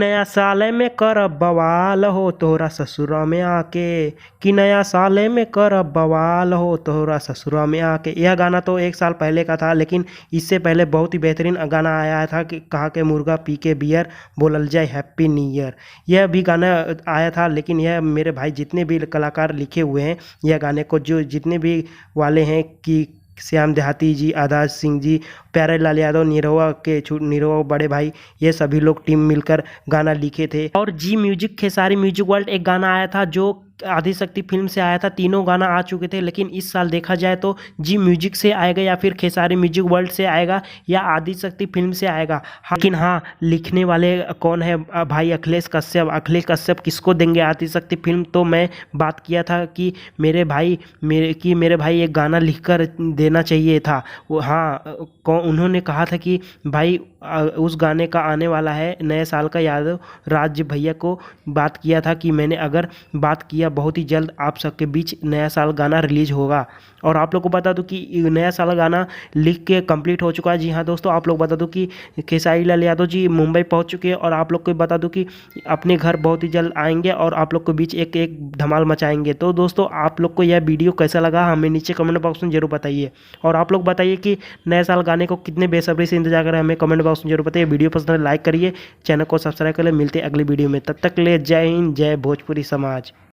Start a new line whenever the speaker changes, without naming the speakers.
नया साल में करब बवाल हो तोहरा ससुरा में आके, कि नया साल में करब बवाल हो तोहरा ससुरा में आके। यह गाना तो 1 साल पहले का था, लेकिन इससे पहले बहुत ही बेहतरीन गाना आया था कि कहा के मुर्गा पी के बियर बोलल जाए हैप्पी न्यू ईयर। यह भी गाना आया था, लेकिन यह मेरे भाई जितने भी कलाकार लिखे हुए हैं यह गाने को, जो जितने भी वाले हैं कि श्याम देहाती जी, आजाद सिंह जी, प्यारे लाल यादव, निरहुआ बड़े भाई, ये सभी लोग टीम मिलकर गाना लिखे थे। और जी म्यूजिक, खेसारी म्यूजिक वर्ल्ड एक गाना आया था जो आदिशक्ति फिल्म से आया था। तीनों गाना आ चुके थे, लेकिन इस साल देखा जाए तो जी म्यूजिक से आएगा या फिर खेसारी म्यूजिक वर्ल्ड से आएगा या आदिशक्ति फिल्म से आएगा। लेकिन हाँ, लिखने वाले कौन है भाई? अखिलेश कश्यप। अखिलेश कश्यप किसको देंगे आदिशक्ति फिल्म? तो मैं बात किया था कि मेरे भाई एक गाना लिखकर देना चाहिए था वो। हाँ, उन्होंने कहा था कि भाई उस गाने का आने वाला है नए साल का। यादव राज भैया को बात किया था कि मैंने अगर बात किया, बहुत ही जल्द आप सबके बीच नया साल गाना रिलीज होगा। और आप लोग को बता दूं कि नया साल गाना लिख के कंप्लीट हो चुका है। जी हाँ दोस्तों, आप लोग बता दूं कि खेसारी लाल यादव जी मुंबई पहुंच चुके हैं, और आप लोग को बता दूं कि अपने घर बहुत ही जल्द आएंगे और आप लोग के बीच एक एक धमाल मचाएंगे। तो दोस्तों, आप लोग को यह वीडियो कैसा लगा हमें नीचे कमेंट बॉक्स में जरूर बताइए। और आप लोग बताइए कि नए साल गाने को कितने बेसब्री से इंतजार करें, हमें कमेंट बॉक्स में जरूर बताइए। वीडियो पसंद है लाइक करिए, चैनल को सब्सक्राइब करिए। मिलते हैं अगली वीडियो में, तब तक ले जय हिंद, जय भोजपुरी समाज।